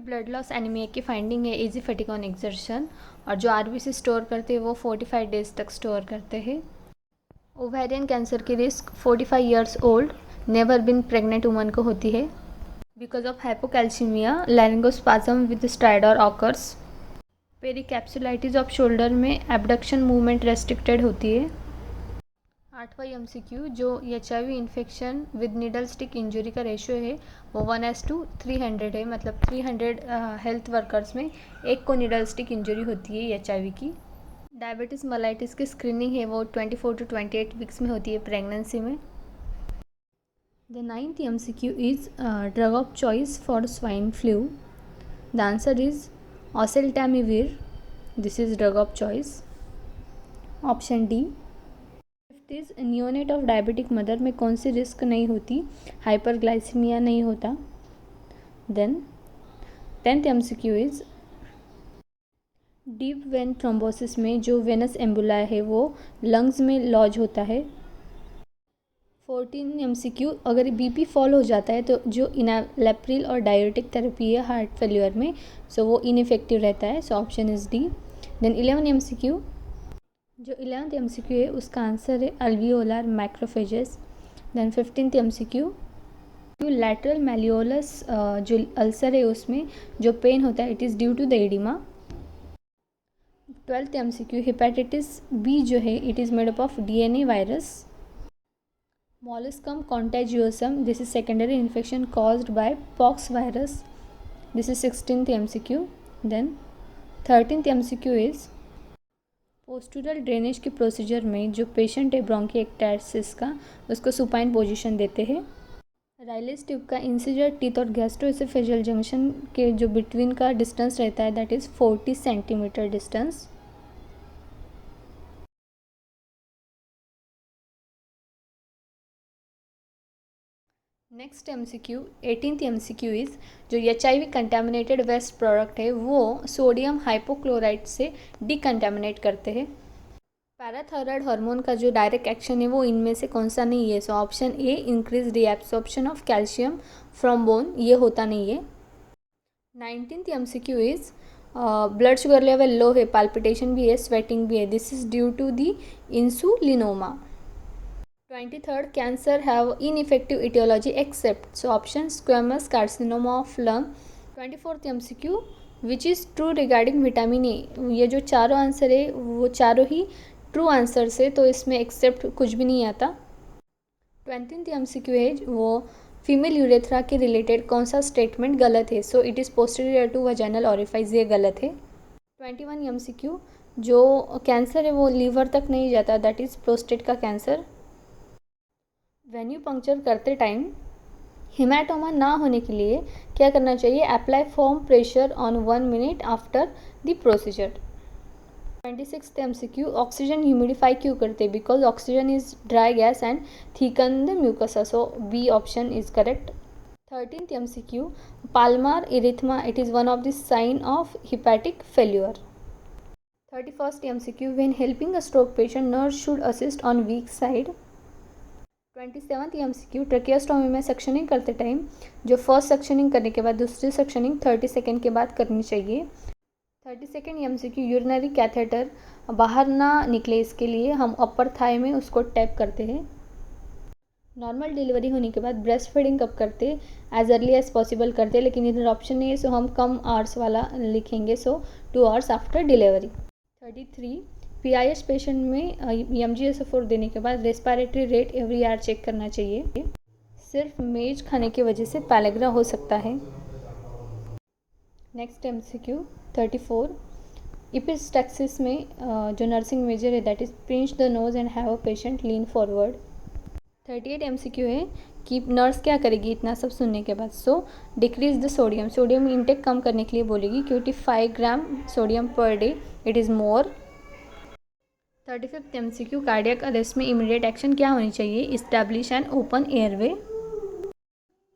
Blood loss anaemia की finding है easy fatigue on exertion, और जो आरबीसी स्टोर करते हैं वो 45 डेज तक स्टोर करते हैं। ओवेरियन कैंसर की risk 45 years old never been pregnant woman को होती है। Because of hypocalcaemia laryngospasm with stridor occurs. Pericapsulitis of shoulder में एबडक्शन मूवमेंट रेस्ट्रिक्टेड होती है। 8वां एमसीक्यू, जो HIV infection with needle stick injury का रेशियो है वो 1:300 है, मतलब 300 हेल्थ वर्कर्स में एक को निडल स्टिक इंजरी होती है HIV की। डायबिटीज़ मलाइटिस की स्क्रीनिंग है वो 24 to 28 वीक्स में होती है प्रेगनेंसी में। The 9th MCQ is drug of choice for swine flu. The answer is oseltamivir, this is drug of choice, option D. Fifth is neonate of diabetic mother में कौन सी risk नहीं होती? Hyperglycaemia नहीं होता। Then 10th MCQ is deep vein thrombosis में जो Venus एम्बुला है वो लंग्स में लॉज होता है। 14 एमसीक्यू, अगर बीपी फॉल हो जाता है तो जो इनालेप्रिल और डायरेटिक थेरेपी है हार्ट फेल्यूर में, सो वो इनइफेक्टिव रहता है, so option is D. Then 11 MCQ, जो 11th एमसीक्यू है उसका आंसर है alveolar macrophages. Then 15th MCQ, lateral malleolus जो अल्सर है उसमें जो पेन होता है it is due to the oedema. 12th MCQ, hepatitis B जो है it is made up of DNA virus. Molluscum contagiosum, this is secondary infection caused by pox virus, this is 16th MCQ. Then 13th MCQ is postural drainage के procedure में जो patient है ब्रोंकिएक्टासिस का उसको supine position देते हैं। राइलेस tube का incisor teeth और गैस्ट्रोएसोफेजियल जंक्शन के जो बिटवीन का डिस्टेंस रहता है that is 40 centimetre distance. Next MCQ 18th MCQ is जो HIV कंटेमिनेटेड वेस्ट प्रोडक्ट है वो सोडियम हाइपोक्लोराइड से डिकंटेमिनेट करते हैं। पैराथायरॉयड हार्मोन का जो डायरेक्ट एक्शन है वो इनमें से कौन सा नहीं है? So option A increase reabsorption of calcium from bone, ये होता नहीं है। 19th MCQ is blood sugar level low है, पाल्पिटेशन भी है, स्वेटिंग भी है, this is due to the insulinoma. 23rd, cancer have ineffective etiology except, so option squamous carcinoma of lung। 24th MCQ, which is true regarding vitamin A, ये जो चारों answer है वो चारों ही ट्रू आंसर्स है तो इसमें एक्सेप्ट कुछ भी नहीं आता। 20th MCQ है वो फीमेल यूरेथ्रा के रिलेटेड कौन सा स्टेटमेंट गलत है? So it is posterior to vaginal orifice, ये गलत है। 21 MCQ, जो कैंसर है वो लीवर तक नहीं जाता, दैट इज़ प्रोस्टेट का कैंसर। वेन्यू पंक्चर करते टाइम हेमाटोमा ना होने के लिए क्या करना चाहिए? Apply firm pressure on 1 minute after the procedure. 26th MCQ, oxygen humidify क्यों करते? Because oxygen is dry gas and thicken the mucosa, so B option is correct. 13th MCQ, palmar erythema it is one of the sign of hepatic failure. 31st MCQ, when helping a stroke patient nurse should assist on week side. 27th MCQ, ट्रकियोस्टोमी में sectioning करते time जो first sectioning करने के बाद दूसरी sectioning 30 second के बाद करनी चाहिए। 32nd MCQ, यूरिनरी कैथेटर बाहर ना निकले इसके लिए हम अपर थाई में उसको टैप करते हैं। नॉर्मल डिलीवरी होने के बाद ब्रेस्ट फीडिंग कब करते? एज अर्ली एज पॉसिबल करते, लेकिन इधर ऑप्शन नहीं है सो हम कम आवर्स वाला लिखेंगे, so 2 hours after delivery. 33, PIH patient में MgSO4 देने के बाद respiratory rate every hour check करना चाहिए। सिर्फ मेज खाने की वजह से पैलेग्रा हो सकता है। नेक्स्ट MCQ 34, इपिस्टैक्सिस में जो नर्सिंग मेजर है that is pinch the nose and have a patient lean forward. 38 MCQ है कि नर्स क्या करेगी इतना सब सुनने के बाद? So decrease the sodium, sodium intake कम करने के लिए बोलेगी क्योंकि 5 gram sodium per day it is more. 35th MCQ, cardiac arrest में इमीडिएट एक्शन क्या होनी चाहिए? Establish and open airway.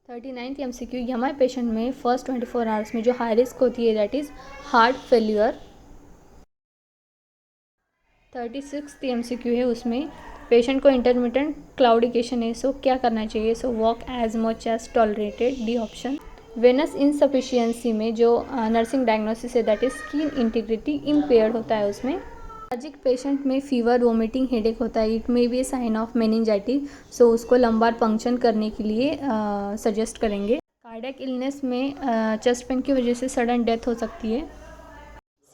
39th MCQ, MI patient में फर्स्ट 24 आवर्स में जो हाई रिस्क होती है that is heart failure. 36th MCQ है उसमें पेशेंट को इंटरमिटेंट क्लाउडिकेशन है, सो क्या करना चाहिए? So walk as much as tolerated, D option. Venous insufficiency में जो नर्सिंग डायग्नोसिस है that is skin integrity impaired होता है उसमें। अलर्जिक पेशेंट में फीवर, वोमिटिंग, हेडेक होता है। It may be a sign of meningitis, so उसको लंबार पंक्शन करने के लिए सजेस्ट करेंगे। कार्डियक इलनेस में चेस्ट पेन की वजह से सडन डेथ हो सकती है।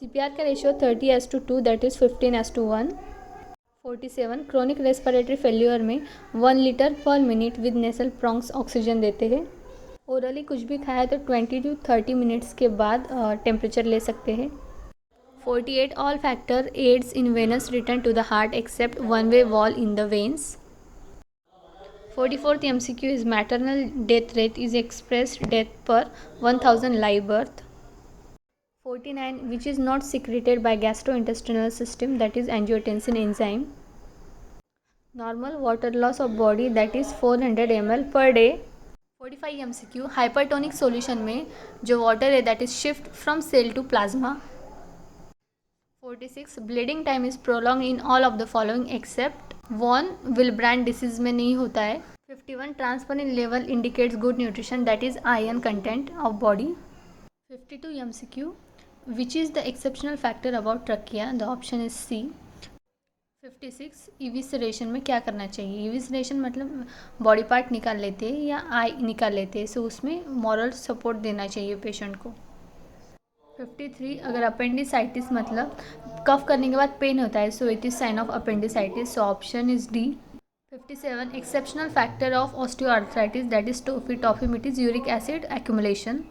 CPR का ratio 30:2 that is 15:1। 47 chronic respiratory failure में 1 लीटर पर minute with nasal prongs oxygen देते हैं। ओरली कुछ भी खाया तो 20 to 30 मिनट्स के बाद टेम्परेचर ले सकते हैं। 48 all factor aids in venous return to the heart except one way wall in the veins. 44th MCQ is maternal death rate is expressed death per 1000 live birth. 49 which is not secreted by gastrointestinal system that is angiotensin enzyme. Normal water loss of body that is 400 ml per day. 45 MCQ hypertonic solution में जो water है that is shift from cell to plasma. 46 bleeding time is prolonged in all of the following except von Willebrand disease में नहीं होता है. 51 transferrin level indicates good nutrition that is iron content of body. 52 MCQ which is the exceptional factor about trachea, the option is C. 56 इविसरेशन में क्या करना चाहिए। इविसरेशन मतलब body part निकाल लेते हैं या आई निकाल लेते हैं, सो उसमें मॉरल सपोर्ट देना चाहिए पेशेंट को। 53 अगर अपेंडिसाइटिस मतलब कफ करने के बाद पेन होता है, so it is sign of appendicitis, so option is D. 57 exceptional factor of osteoarthritis that is टॉफिमिटिस uric acid accumulation.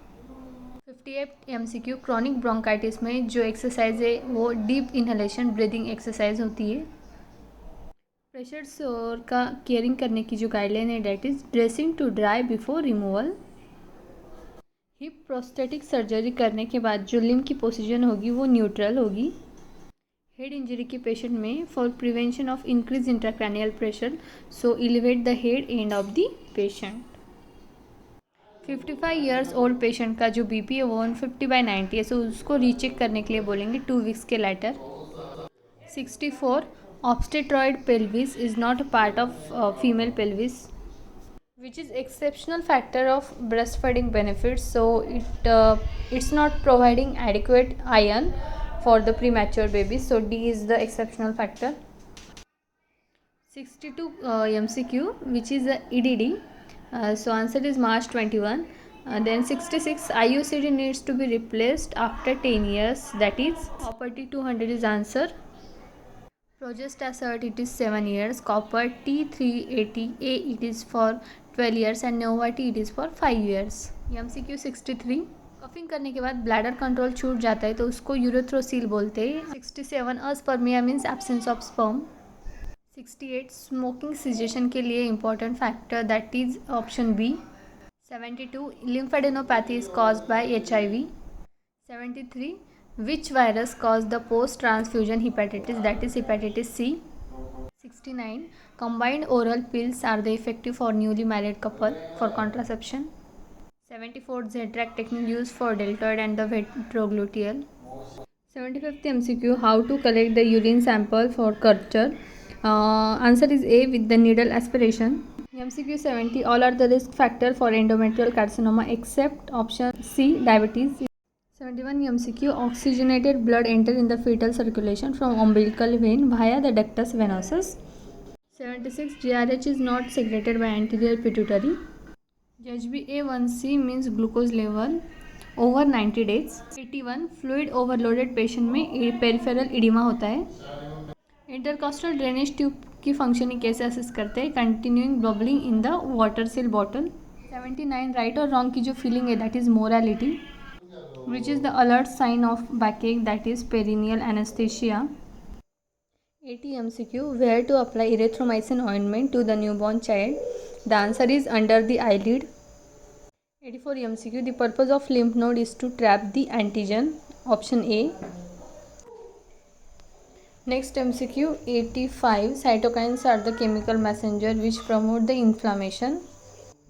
58 MCQ chronic bronchitis में जो एक्सरसाइज है वो डीप इनहेलेशन ब्रीदिंग एक्सरसाइज होती है। प्रेशर सोर का केयरिंग करने की जो गाइडलाइन है date is dressing to dry before removal. Hip prosthetic surgery करने के बाद जो लिम्ब की पोजीशन होगी वो न्यूट्रल होगी। हेड इंजरी के पेशेंट में for prevention of increase intracranial pressure, so elevate the head end of the patient. 55 years old patient का जो बीपी है वो 150/90 है, सो उसको रीचेक करने के लिए बोलेंगे 2 वीक्स के letter. 64 obstetroid pelvis is not a part of female pelvis which is exceptional factor of breastfeeding benefits, so it's not providing adequate iron for the premature baby, so D is the exceptional factor. 62 MCQ which is a EDD, so answer is March 21. Then 66 IUCD needs to be replaced after 10 years, that is copper T200 is answer. Progestasert it is 7 years, copper T380A it is for 12 years and Novati it is for 5 years. MCQ 63 coughing करने के बाद bladder control छूट जाता है तो उसको यूरेथ्रोसील बोलते हैं। 67 aspermia means absence of sperm. 68 smoking cessation के लिए important factor that is option B. 72 lymphadenopathy is caused by HIV. 73 which virus caused the post transfusion hepatitis, that is hepatitis C. 69 combined oral pills are the effective for newly married couple for contraception. 74 Z-track technique used for deltoid and the retrogluteal. 75th MCQ how to collect the urine sample for culture, answer is A with the needle aspiration. MCQ 70 all are the risk factor for endometrial carcinoma except option C diabetes. 71 MCQ oxygenated blood enter in the fetal circulation from umbilical vein via the ductus venosus. 76 GRH is not secreted by anterior pituitary. HbA1c means glucose level over 90 days. 81 fluid overloaded patient में peripheral oedema होता है। Intercostal drainage tube की functioning कैसे assess करते हैं, continuing bubbling in the water seal bottle. 79 right और wrong की जो फीलिंग है that is morality, which is the alert sign of backache, that is perineal anesthesia. 80 MCQ where to apply erythromycin ointment to the newborn child, the answer is under the eyelid. 84 MCQ the purpose of lymph node is to trap the antigen, option A. Next MCQ 85 cytokines are the chemical messenger which promote the inflammation.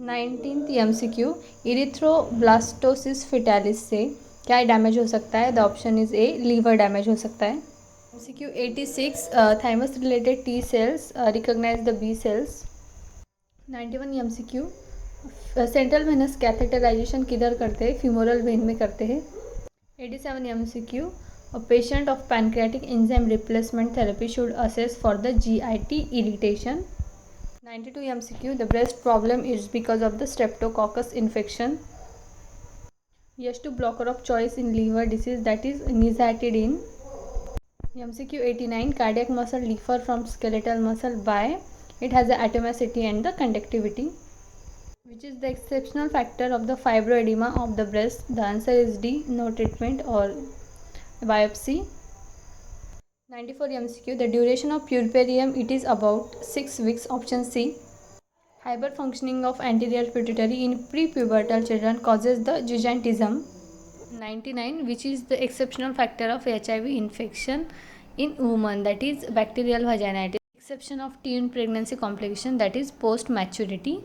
19th MCQ erythroblastosis fetalis से क्या damage हो सकता है, the option is a liver damage हो सकता है। MCQ 86 thymus related T cells recognise the B cells. 91 MCQ central venous catheterisation किधर करते हैं? फीमोरल वेन में करते हैं। 87 MCQ, a patient of pancreatic enzyme replacement therapy should assess for the GIT irritation. 92 MCQ, the breast problem is because of the streptococcus infection. Yes to blocker of choice in liver disease, that is nizatidine. MCQ 89, cardiac muscle differ from skeletal muscle by it has the atomicity and the conductivity. Which is the exceptional factor of the fibroedema of the breast? The answer is D, no treatment or biopsy. 94 MCQ, the duration of puerperium, it is about 6 weeks. Option C. Hyperfunctioning of anterior pituitary in prepubertal children causes the gigantism. 99, which is the exceptional factor of HIV infection in women, that is bacterial vaginitis. Exception of teen pregnancy complication, that is post maturity.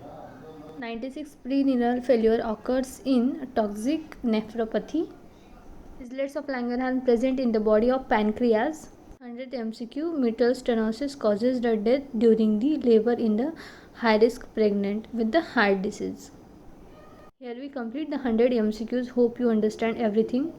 96, prerenal failure occurs in toxic nephropathy. Islets of Langerhans present in the body of pancreas. 100 MCQ, mitral stenosis causes the death during the labor in the high risk pregnant with the heart disease. Here we complete the 100 MCQs. Hope you understand everything.